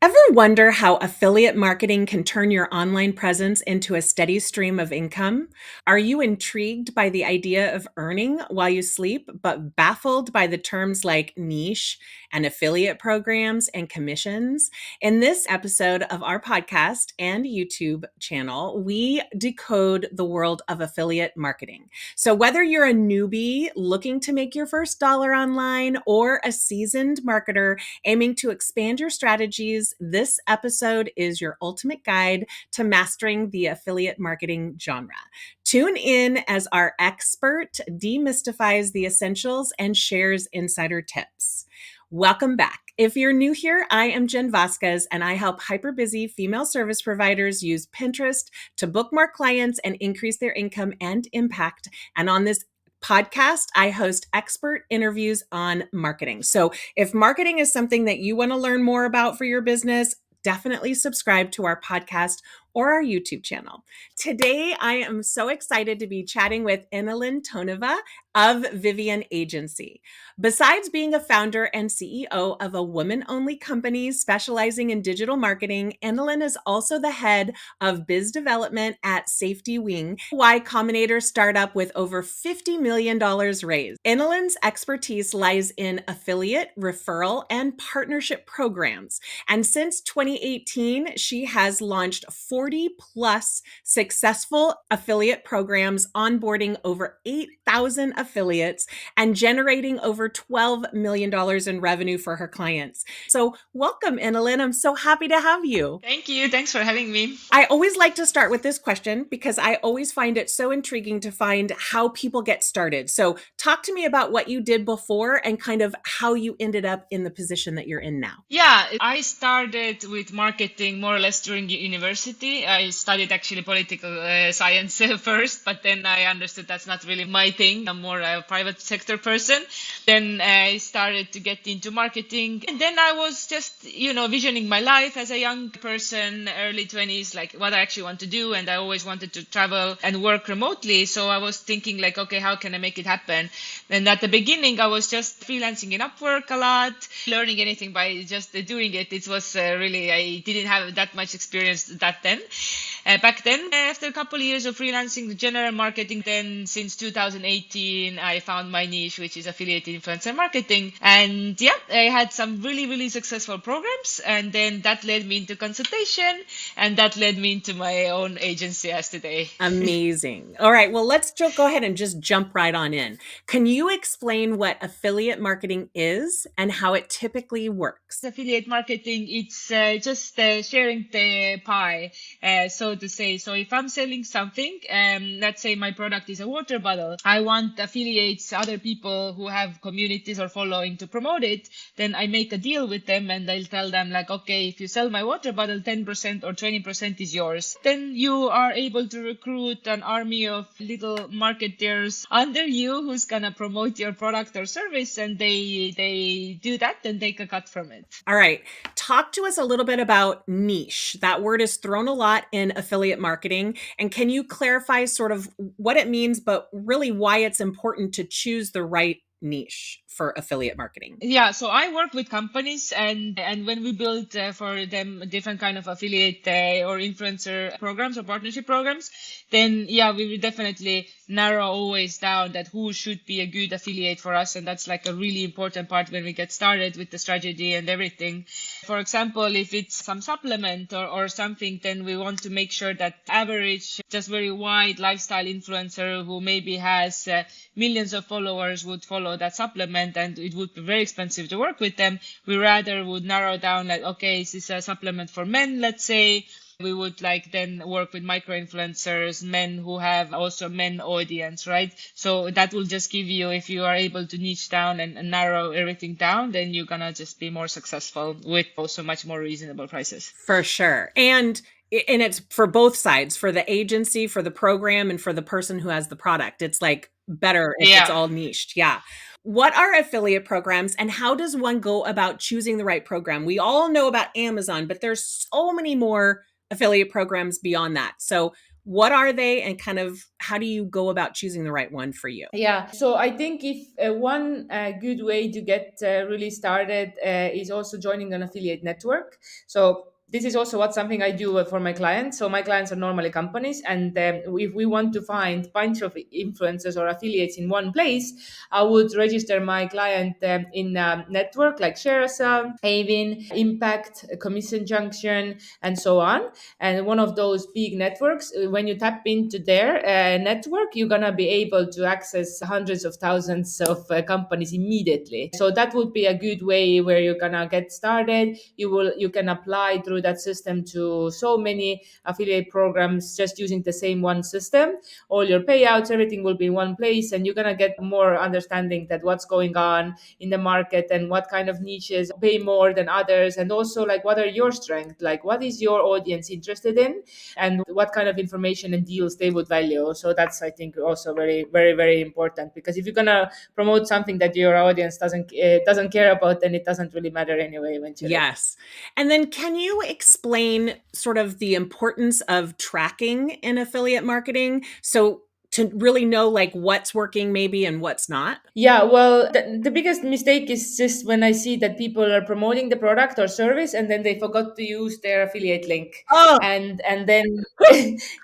Ever wonder how affiliate marketing can turn your online presence into a steady stream of income? Are you intrigued by the idea of earning while you sleep, but baffled by the terms like niche and affiliate programs and commissions? In this episode of our podcast and YouTube channel, we decode the world of affiliate marketing. So, whether you're a newbie looking to make your first dollar online or a seasoned marketer aiming to expand your strategies, this episode is your ultimate guide to mastering the affiliate marketing genre. Tune in as our expert demystifies the essentials and shares insider tips. Welcome back. If you're new here, I am Jen Vazquez, and I help hyper-busy female service providers use Pinterest to book more clients and increase their income and impact. And on this podcast, I host expert interviews on marketing. So if marketing is something that you want to learn more about for your business, definitely subscribe to our podcast or our YouTube channel. Today, I am so excited to be chatting with Enelin Toneva of Vivian Agency. Besides being a founder and CEO of a women-only company specializing in digital marketing, Enelin is also the head of biz development at Safety Wing, a Y Combinator startup with over $50 million raised. Enelin's expertise lies in affiliate, referral, and partnership programs. And since 2018, she has launched 40 plus successful affiliate programs, onboarding over 8,000 affiliates and generating over $12 million in revenue for her clients. So welcome, Enelin. I'm so happy to have you. Thank you. Thanks for having me. I always like to start with this question because I always find it so intriguing to find how people get started. So talk to me about what you did before and kind of how you ended up in the position that you're in now. Yeah, I started with marketing more or less during university. I studied actually political science first, but then I understood that's not really my thing. I'm more a private sector person. Then I started to get into marketing. And then I was just, visioning my life as a young person, early 20s, like what I actually want to do. And I always wanted to travel and work remotely. So I was thinking like, okay, how can I make it happen? And at the beginning, I was just freelancing in Upwork a lot, learning anything by just doing it. It was really, I didn't have that much experience back then. After a couple of years of freelancing, general marketing, then since 2018, I found my niche, which is affiliate influencer marketing. And yeah, I had some really, really successful programs. And then that led me into consultation, and that led me into my own agency as today. Amazing. All right. Well, let's go ahead and just jump right on in. Can you explain what affiliate marketing is and how it typically works? Affiliate marketing, it's just sharing the pie, so to say. So if I'm selling something, let's say my product is a water bottle, I want affiliates, other people who have communities or following to promote it, then I make a deal with them and I'll tell them like, okay, if you sell my water bottle, 10% or 20% is yours. Then you are able to recruit an army of little marketers under you who's gonna promote your product or service, and they do that and take a cut from it. All right. Talk to us a little bit about niche. That word is thrown a lot in affiliate marketing. And can you clarify sort of what it means, but really why it's important to choose the right niche for affiliate marketing? Yeah, so I work with companies, and when we build for them different kind of affiliate or influencer programs or partnership programs, then yeah, we will definitely narrow always down that who should be a good affiliate for us, and that's like a really important part when we get started with the strategy and everything. For example, if it's some supplement or something, then we want to make sure that average, just very wide lifestyle influencer who maybe has millions of followers would follow that supplement, and it would be very expensive to work with them. We rather would narrow down like, okay, is this a supplement for men, let's say. We would like then work with micro influencers, men who have also men audience, right? So that will just give you, if you are able to niche down and narrow everything down, then you're gonna just be more successful with also much more reasonable prices. For sure. And it's for both sides, for the agency, for the program, and for the person who has the product. It's like better if it's Yeah. all niched. Yeah. What are affiliate programs and how does one go about choosing the right program? We all know about Amazon, but there's so many more affiliate programs beyond that. So What are they, and kind of how do you go about choosing the right one for you? Yeah, so I think if one good way to get really started is also joining an affiliate network. So this is also what something I do for my clients. So my clients are normally companies, and if we want to find bunch of influencers or affiliates in one place, I would register my client in a network like Shareasell, Avin, Impact, Commission Junction, and so on. And one of those big networks, when you tap into their network, you're gonna be able to access hundreds of thousands of companies immediately. So that would be a good way where you're gonna get started. You can apply through that system to so many affiliate programs just using the same one system. All your payouts, everything will be in one place, and you're gonna get more understanding that what's going on in the market and what kind of niches pay more than others, and also like what are your strengths, like what is your audience interested in, and what kind of information and deals they would value. So that's, I think, also very, very, very important, because if you're gonna promote something that your audience doesn't care about, then it doesn't really matter anyway eventually. Yes. And then can you explain sort of the importance of tracking in affiliate marketing? So to really know like what's working maybe and what's not? Yeah, well, the biggest mistake is just when I see that people are promoting the product or service and then they forgot to use their affiliate link, Oh, and then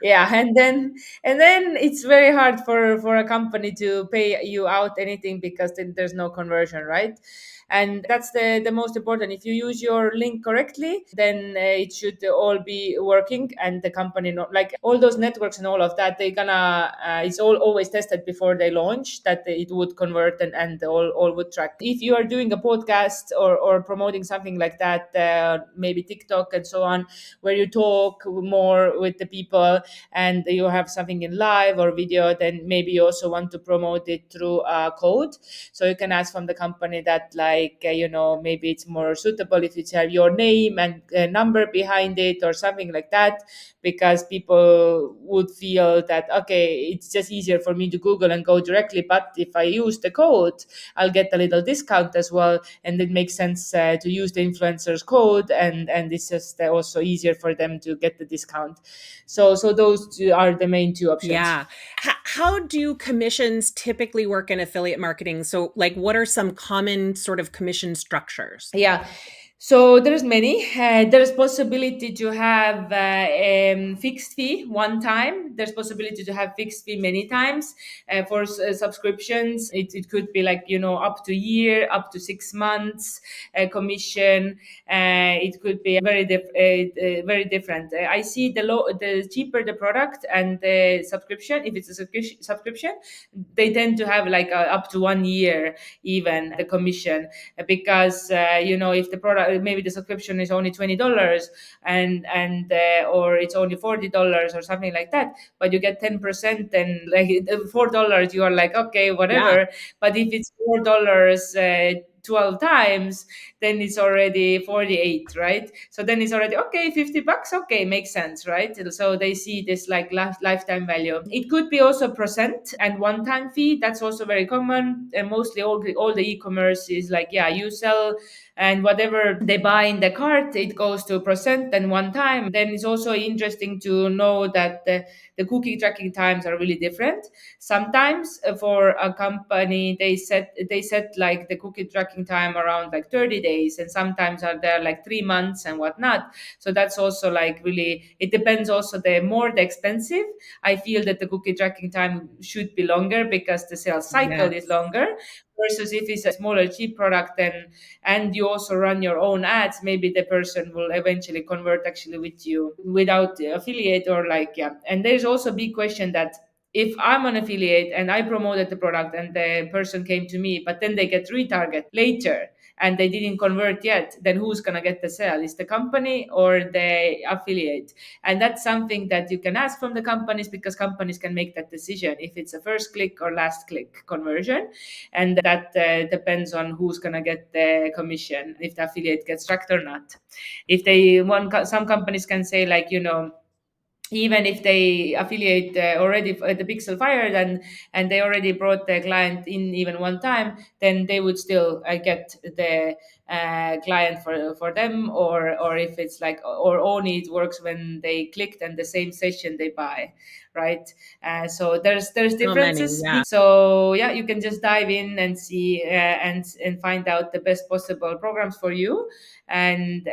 yeah, and then it's very hard for a company to pay you out anything, because then there's no conversion, right? And that's the most important. If you use your link correctly, then it should all be working, and the company, not like all those networks and all of that, they gonna it's all always tested before they launch that it would convert, and all would track. If you are doing a podcast or promoting something like that, maybe TikTok and so on, where you talk more with the people and you have something in live or video, then maybe you also want to promote it through a code. So you can ask from the company that, like, maybe it's more suitable if it's have your name and a number behind it or something like that, because people would feel that, okay, it's just easier for me to Google and go directly, but if I use the code, I'll get a little discount as well, and it makes sense to use the influencer's code, and it's just also easier for them to get the discount. So those two are the main two options. yeah. How do commissions typically work in affiliate marketing? So, like, what are some common sort of commission structures? Yeah. So there's many. There's possibility to have fixed fee one time. There's possibility to have fixed fee many times for subscriptions. It could be like, up to year, up to 6 months commission. It could be very different. I see the cheaper the product and the subscription. If it's a subscription, they tend to have like up to 1 year even the commission, because if the product, maybe the subscription is only $20, and or it's only $40 or something like that, but you get 10%, then like $4 you are like, okay, Yeah. whatever. But if it's $4 12 times, then it's already 48, right? So then it's already okay, $50, okay, makes sense, right? So they see this like lifetime value. It could be also percent and one-time fee. That's also very common, and mostly all the e-commerce is like, yeah, you sell, and whatever they buy in the cart, it goes to percent and one time. Then it's also interesting to know that the cookie tracking times are really different. Sometimes for a company, they set like the cookie tracking time around like 30 days, and sometimes are there like 3 months and whatnot. So that's also like really, it depends. Also, the more the expensive, I feel that the cookie tracking time should be longer, because the sales cycle is Yes. longer, versus if it's a smaller cheap product, then and you also run your own ads, maybe the person will eventually convert actually with you without the affiliate, or like, yeah. And there's also a big question that if I'm an affiliate and I promoted the product and the person came to me, but then they get retarget later and they didn't convert yet, then who's going to get the sale? Is the company or the affiliate? And that's something that you can ask from the companies, because companies can make that decision if it's a first click or last click conversion. And that depends on who's going to get the commission, if the affiliate gets tracked or not. If they want, some companies can say, like, even if they affiliate already the pixel fired, and they already brought the client in even one time, then they would still get client for them, or if it's like, or only it works when they clicked and the same session they buy, right? So there's So many, differences. yeah. So yeah, you can just dive in and see, and find out the best possible programs for you, and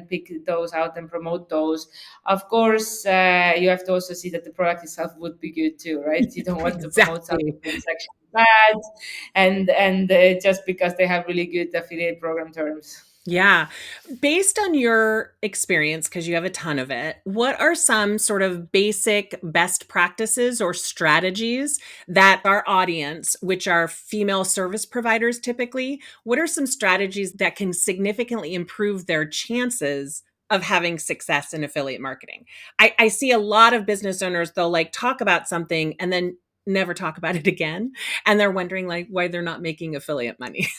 pick those out and promote those. Of course, you have to also see that the product itself would be good too, right? You don't want to promote something Exactly. that's actually bad, and just because they have really good affiliate program terms. Yeah. Based on your experience, because you have a ton of it, what are some sort of basic best practices or strategies that our audience, which are female service providers typically, what are some strategies that can significantly improve their chances of having success in affiliate marketing? I see a lot of business owners, they'll like talk about something and then never talk about it again. And they're wondering like why they're not making affiliate money.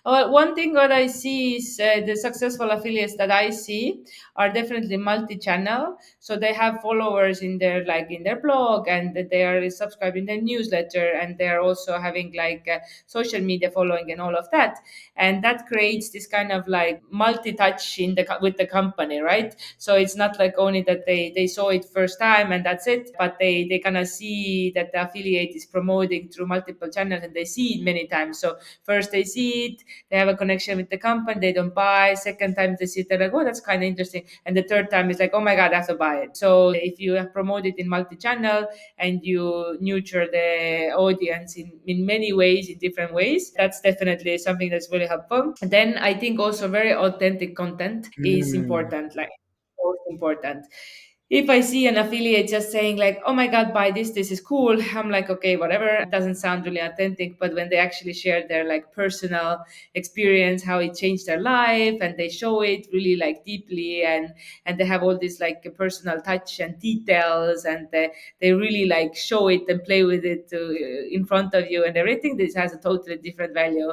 One thing what I see is, the successful affiliates that I see are definitely multi-channel. So they have followers in their, like in their blog, and that they are subscribing their newsletter, and they are also having like social media following and all of that. And that creates this kind of like multi-touch in with the company, right? So it's not like only that they saw it first time and that's it, but they kind of see that the affiliate is promoting through multiple channels, and they see it many times. So first they see it, they have a connection with the company, they don't buy. Second time they see it, they're like, oh, that's kind of interesting. And the third time is like, oh my God, I have to buy it. So if you have promoted in multi-channel and you nurture the audience in many ways, in different ways, that's definitely something that's really helpful. And then I think also very authentic content is Mm. important, like most important. If I see an affiliate just saying like, "Oh my God, buy this is cool," I'm like, okay, whatever. It doesn't sound really authentic. But when they actually share their like personal experience, how it changed their life, and they show it really like deeply, and they have all this like personal touch and details, and they really like show it and play with it in front of you and everything. This has a totally different value,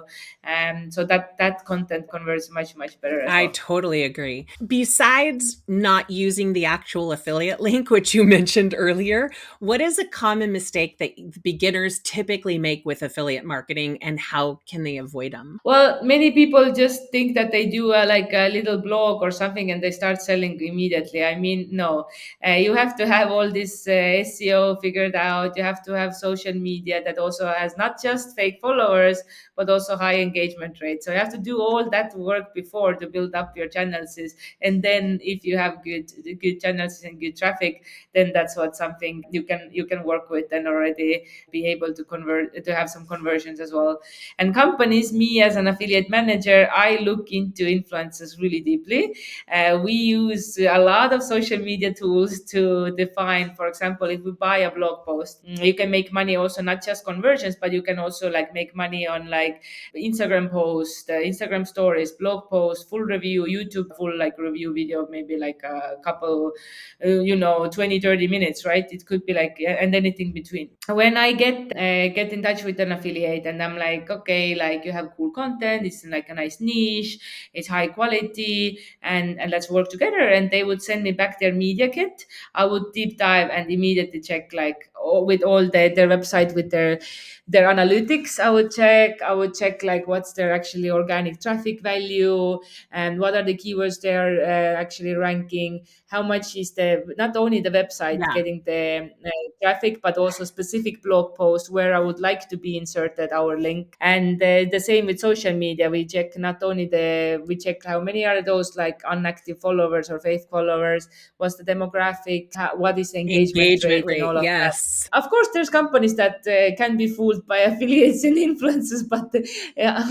so that content converts much better as I well. totally agree. Besides not using the actual affiliate link, which you mentioned earlier, what is a common mistake that beginners typically make with affiliate marketing and how can they avoid them? Well, many people just think that they do like a little blog or something and they start selling immediately. I mean, no, you have to have all this SEO figured out. You have to have social media that also has not just fake followers, but also high engagement rate. So you have to do all that work before to build up your channels. And then if you have good channels and good traffic, then that's what something you can work with and already be able to convert, to have some conversions as well. And companies, me as an affiliate manager, I look into influencers really deeply. We use a lot of social media tools to define, for example, if we buy a blog post, you can make money also, not just conversions, but you can also like make money on like Instagram post, Instagram stories, blog post, full review, YouTube full like review video, maybe like a couple, 20-30 minutes, right? It could be like, and anything between. When I get in touch with an affiliate and I'm like, okay, like you have cool content, it's like a nice niche, it's high quality, and let's work together. And they would send me back their media kit. I would deep dive and immediately check like with all their website with their analytics. I would check like what's their actually organic traffic value, and what are the keywords they're actually ranking, how much is the, not only the website Yeah. getting the traffic, but also specific blog posts where I would like to be inserted our link. And the same with social media. We check not only we check how many are those like inactive followers or fake followers, what's the demographic, what is the engagement Engagement rate, and rate. all of that. Yes. Of course, there's companies that can be fooled by affiliates and influencers, but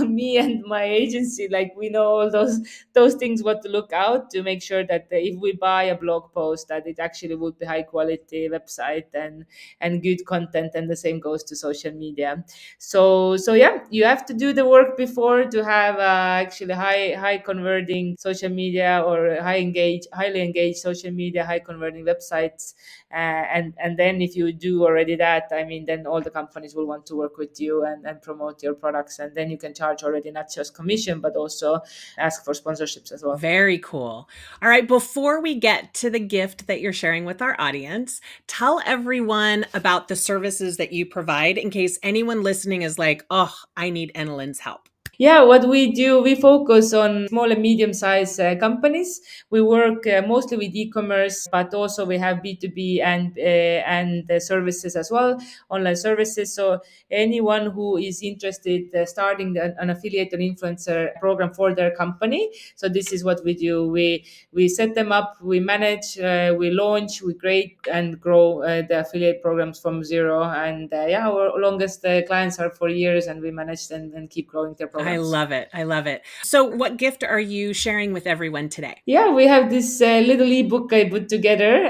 me and my agency, like we know all those things, what to look out to make sure that if we buy a blog post, that it actually would be high quality website and good content. And the same goes to social media. So yeah, you have to do the work before to have actually high converting social media, or highly engaged social media, high converting websites. And then if you do already that, I mean, then all the companies will want to work with you and promote your products, and then you can charge already not just commission but also ask for sponsorships as well. Very cool. All right. Before we get to the gift that you're sharing with our audience, tell everyone about the services that you provide in case anyone listening is like, oh, I need Enelin's help. Yeah, what we do, we focus on small and medium sized companies. We work mostly with e-commerce, but also we have B2B and services as well, online services. So anyone who is interested starting an affiliate or influencer program for their company. So this is what we do. We set them up, we manage, we launch, we create and grow the affiliate programs from zero. And yeah, our longest clients are for years, and we manage and keep growing their I programs. love it. I love it. So, what gift are you sharing with everyone today? Yeah, we have this little ebook I put together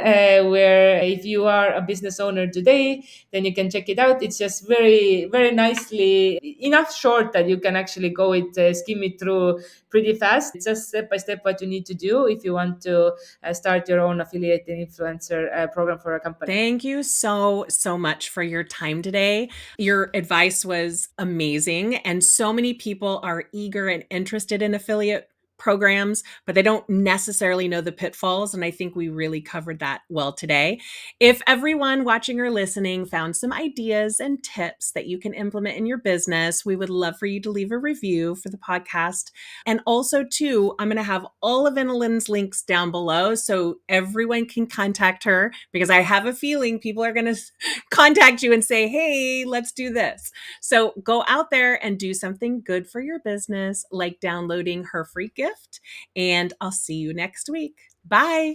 where if you are a business owner today, then you can check it out. It's just very, very nicely enough short that you can actually go it, skim it through pretty fast. It's just step by step what you need to do if you want to start your own affiliate and influencer program for a company. Thank you so, so much for your time today. Your advice was amazing. And so many people are eager and interested in affiliate programs, but they don't necessarily know the pitfalls. And I think we really covered that well today. If everyone watching or listening found some ideas and tips that you can implement in your business, we would love for you to leave a review for the podcast. And also, too, I'm going to have all of Enelin's links down below so everyone can contact her, because I have a feeling people are going to contact you and say, hey, let's do this. So go out there and do something good for your business, like downloading her free gift. And I'll see you next week. Bye.